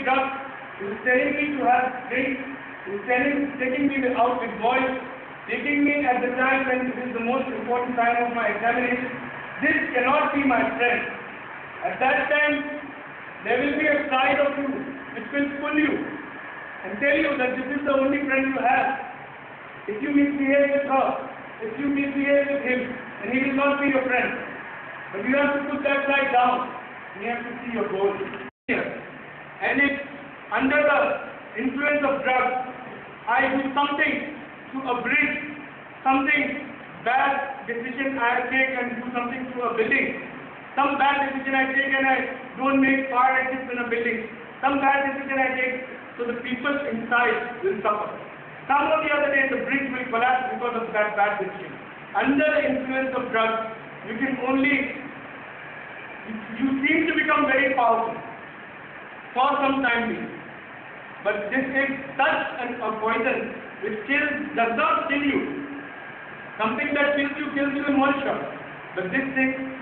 drugs, he was telling me to have drinks, he was taking me out with boys, taking me at the time when it is the most important time of my examination. This cannot be my friend. At that time, there will be a side of you which will pull you and tell you that this is the only friend you have. If you misbehave with her, if you misbehave with him, then he will not be your friend. But you have to put that side down. You have to see your goal. And if under the influence of drugs, I do something to abridge something bad decision I take and do something to a building. Some bad decision I take and I don't make fire exits in a building. Some bad decision I take, so the people inside will suffer. Some of the other day the bridge will collapse because of that bad decision. Under the influence of drugs, you seem to become very powerful for some time being. But this is such a poison which does not kill you. Something that kills you in one shot. But this thing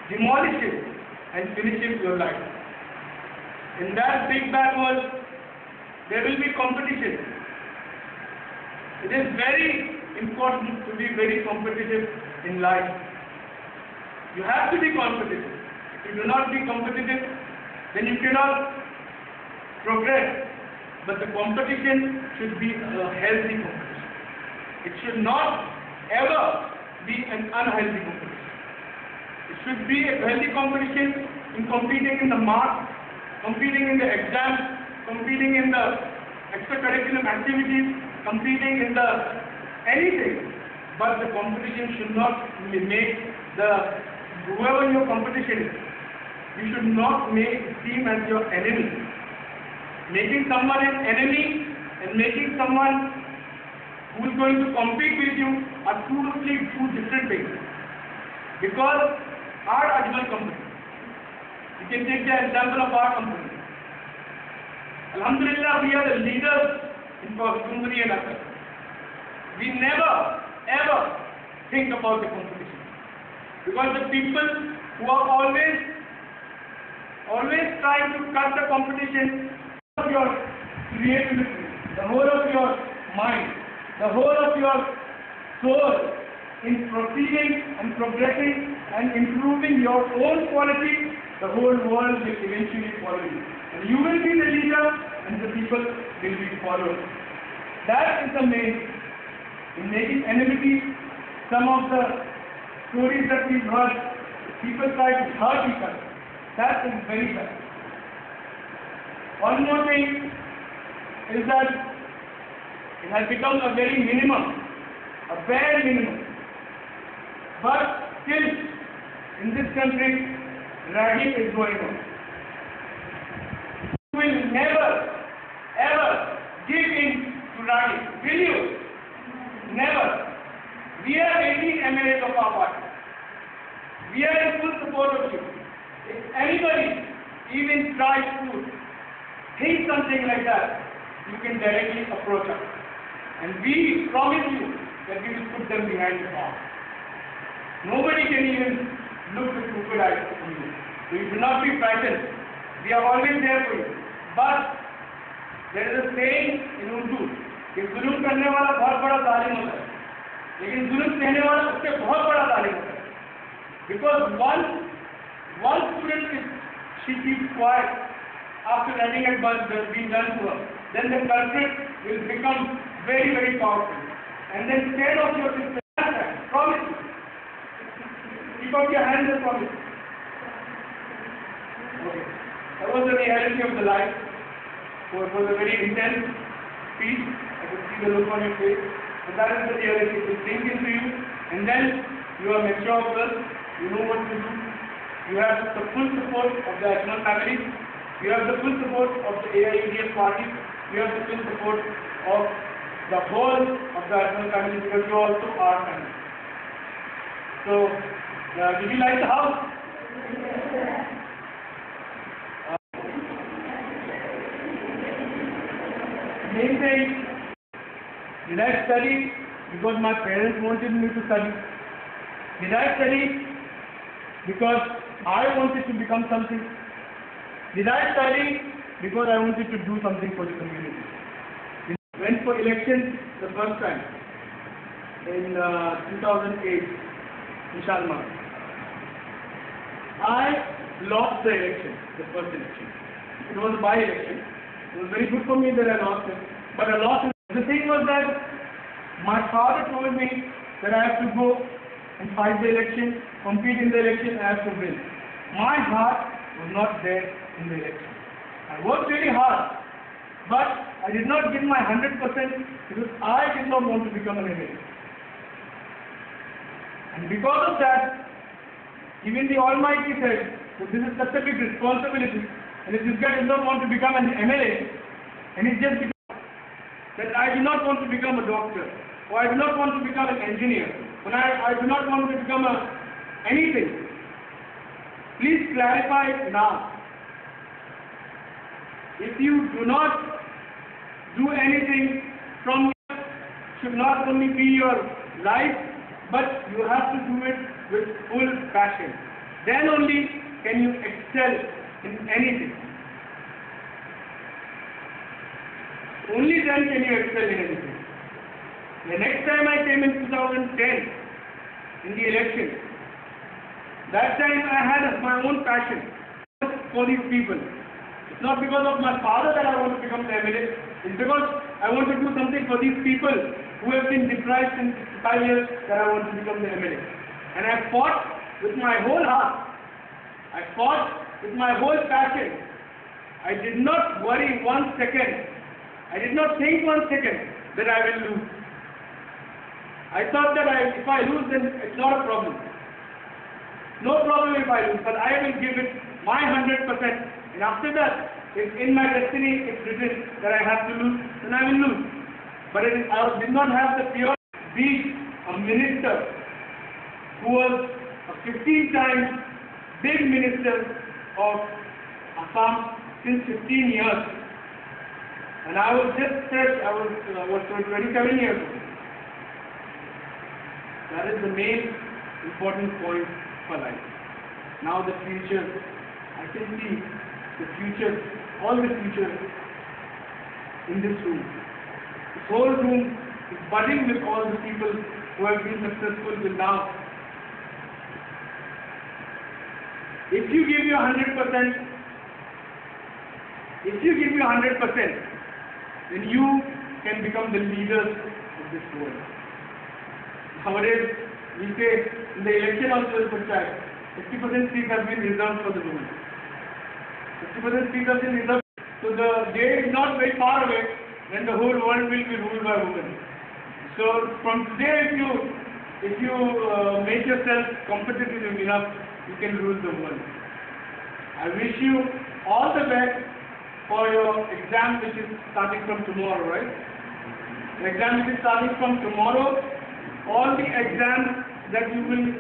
demolishes and finishes your life. In that big bad world, there will be competition. It is very important to be very competitive in life. You have to be competitive. If you do not be competitive, then you cannot progress. But the competition should be a healthy competition. It should not ever be an unhealthy competition. It should be a healthy competition in competing in the marks, competing in the exams, competing in the extracurricular activities, competing in the anything. But the competition should not make whoever your competition is, you should not make seem as your enemy. Making someone an enemy and making someone who is going to compete with you are two different things. Because our Ajmal company, you can take the example of our company. Alhamdulillah, we are the leaders in Kumbari and Akkar. We never ever think about the competition. Because the people who are always trying to cut the competition, of your creativity, the whole of your mind, the whole of your soul in proceeding and progressing and improving your own quality, the whole world will eventually follow you. And you will be the leader and the people will be followers. That is the main. In making enmity, some of the stories that we've heard, people try to hurt each other. That is very bad. One more thing is that it has become a very minimum, a bare minimum. But still, in this country, ragging is going on. You will never, ever give in to ragging, will you? Never. We are 80 MLAs of our party. We are in full support of you. If anybody even tries to think something like that, you can directly approach us. And we promise you that we will put them behind the bar. Nobody can even look with crooked eyes on you. So you do not be frightened. We are always there for you. But there is a saying in Urdu, कि जुल्म करने वाला बहुत बड़ा जालिम होता है, लेकिन जुल्म सहने वाला उससे बहुत बड़ा जालिम होता है. Because one student she keeps quiet after learning at being done to her, then the culprit will become very, very powerful. And then scared of your sister, promise. Keep up your hands and promise. Okay. That was the reality of the life. So it was a very intense speech. I could see the look on your face. But that is the reality. It will sink into you. And then you are mature girl. You know what to do. You have the full support of the Ajmal family. You have the full support of the AIUDF party. You have the full support of the whole of the Ajmal family because you also are family. So, did you like the house? Main thing, did I study because my parents wanted me to study? Did I study because I wanted to become something? Did I study because I wanted to do something for the community. Went for elections the first time in 2008 in Shalmar. I lost the election, the first election. It was a by-election. It was very good for me that I lost it, but I lost it. The thing was that my father told me that I have to go and fight the election, compete in the election, I have to win. My heart was not there in the election. I worked really hard, but I did not give my 100% because I did not want to become an MLA. And because of that, even the Almighty said that this is such a big responsibility, and if this guy does not want to become an MLA, and it's just because that I do not want to become a doctor, or I do not want to become an engineer, or I do not want to become anything. Please clarify it now. If you do not do anything from here, should not only be your life, but you have to do it with full passion. Then only can you excel in anything. Only then can you excel in anything. The next time I came in 2010 in the election, that time I had my own passion for these people. It's not because of my father that I want to become the MLA. It's because I want to do something for these people who have been deprived in 5 years that I want to become the MLA. And I fought with my whole heart. I fought with my whole passion. I did not worry 1 second. I did not think 1 second that I will lose. I thought that if I lose, then it's not a problem. No problem if I lose, but I will give it my 100%. And after that, if in my destiny it's written that I have to lose, then I will lose. But I did not have the fear of being a minister who was a 15 times big minister of Assam since 15 years. And I was just fresh, I was 27 years old. That is the main important point for life. Now the future, I can see the future, all the future in this room. This whole room is budding with all the people who have been successful till now. If you give your 100%, then you can become the leaders of this world. Nowadays, we say in the election also, 50% seats have been reserved for the women. 50% seats have been reserved. So the day is not very far away when the whole world will be ruled by women. So from today, if you make yourself competitive enough, you can rule the world. I wish you all the best for your exam, which is starting from tomorrow, right? The exam which is starting from tomorrow. All the exams that you will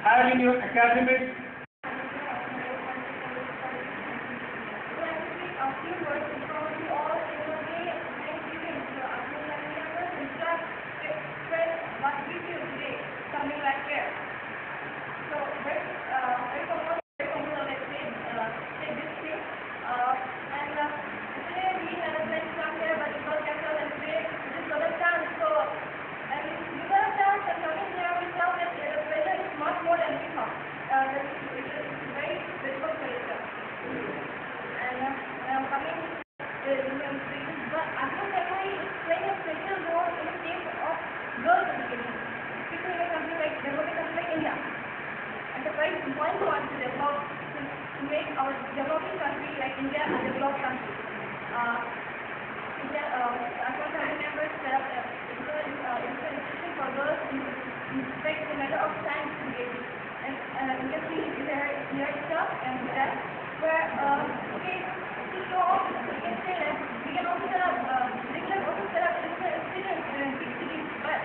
have in your academic. One want to develop, to make our developing country like India a developed country. India, Assam family members set up an institution for girls in respect the matter of science engagement. And you can see here itself and that where to show off, we can say that we can also set up institutions in big cities, but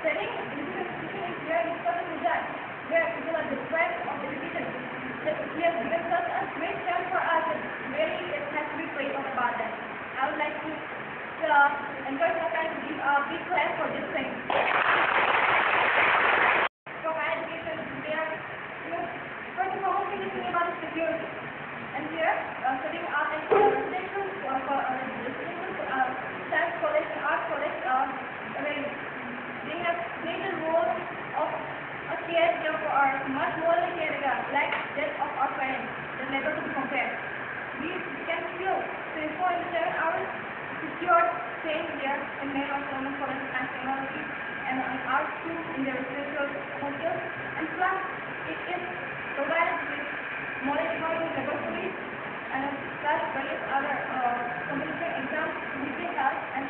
setting institution is here in southern Gujarat, where people are deprived of education. He has given such a great chance for us that really it has to be praised about that. I would like to encourage my friends to give a big clap for this thing. For higher education, they are, first of all, we need to think about security. And here, setting up a residential 2.7 hours secured staying there in Maryam Ajmal Womens College and Technology and on Arts too in their residential hostels, and plus it is provided with monitoring laboratories and plus various other competition exams which they have, and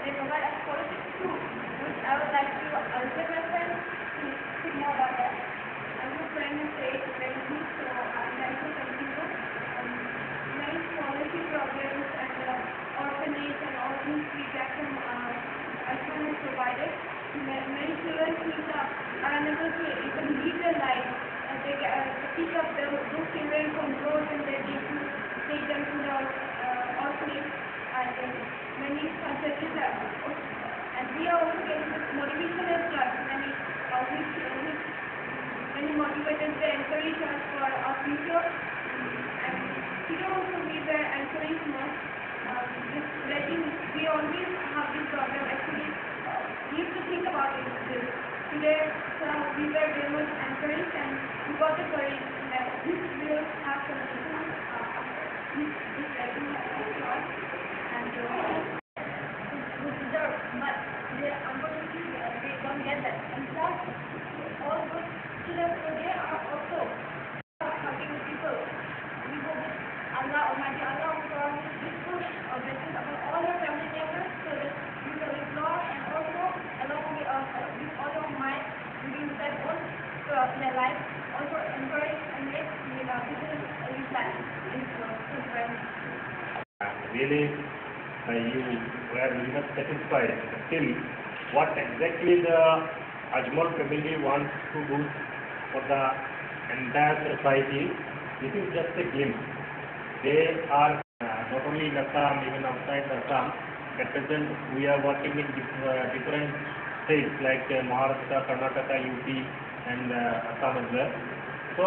they provide us scholarships too, which I would like to request my friends to speak more about that. I would friends say very good, so I would like to thank you. Many scholarship programs and orphanage and orphan free platform Ajmal has provided. Many students are unable to even live their life. They pick up those children from roads and they need to take them to the orphanage, and many facilities are, and we are also getting this motivation as well. Many motivated they encourage us for our future, and here also we were encouraged most. Just letting we always have this problem. Actually, we have to think about it. Today, we were very much encouraged and we got the courage that this will have some difference this writing and we deserve, but they unfortunately they don't get that. And plus, all those students today are also helping people. We hope that Allah Almighty Allah will provide this push or blessings upon all your family members so that you will live long, and also along with all your might doing that work throughout their life, also encourage and make people live life in good friends. Really, you were very much satisfied. Still, what exactly the Ajmal family wants to do for the entire society, this is just a glimpse. They are not only in Assam, even outside Assam. At present, we are working in different states like Maharashtra, Karnataka, UP, and Assam as well. So,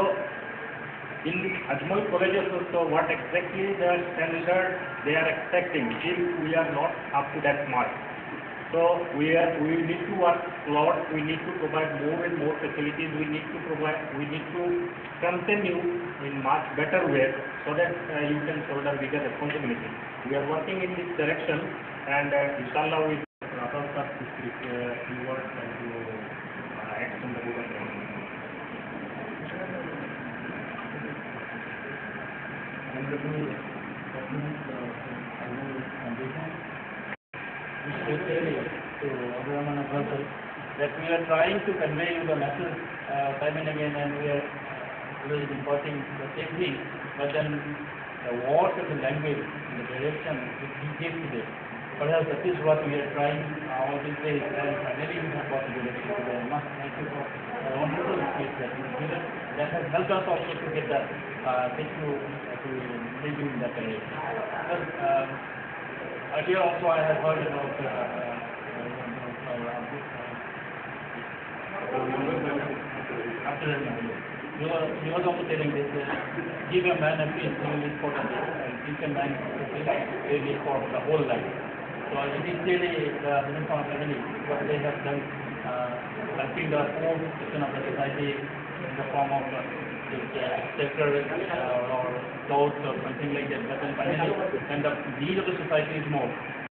in Ajmal colleges also, what exactly the standard they are expecting, still we are not up to that mark. So we need to work a lot. We need to provide more and more facilities. We need to strengthen you in much better way so that you can shoulder bigger responsibility. We are working in this direction, and inshallah we wrap up this few words and to act on the good of them. Especially to Abdur Rehman Ajmal that we are trying to convey you the message time and again, and we are always importing the same thing, but then the words of the language, the direction which he gives today. Perhaps that is what we are trying all these days, and finally we have got the direction today. I must thank you for the wonderful speech that you have given. That has helped us also to get that thing to live in that direction. Well, earlier also I have heard about Abdur Rehman. He was also telling this, give a man a piece, he will live for the day, and give a man a piece, he will live for the whole life. So it is really the Hindustan family, what they have done, helping the poor section of the society in the form of shelter or clothes or something like that, but then finally, and the need of the society is more.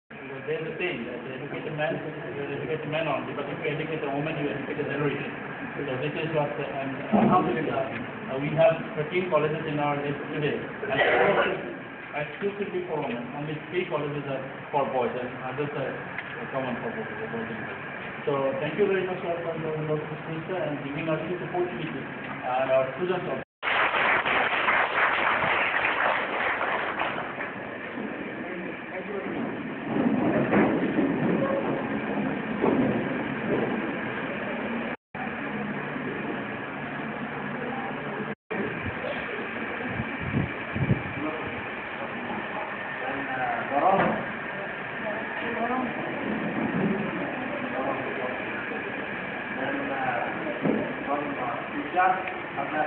Because there's a saying that you educate a man, you educate a man only, but if you educate a woman, you educate a generation. So this is what, and alhamdulillah, we have 13 colleges in our list today, and exclusively for women. Only 3 colleges are for boys, and others are common for boys and girls. So thank you very much for your wonderful speech and giving us this opportunity, and our students also. अपना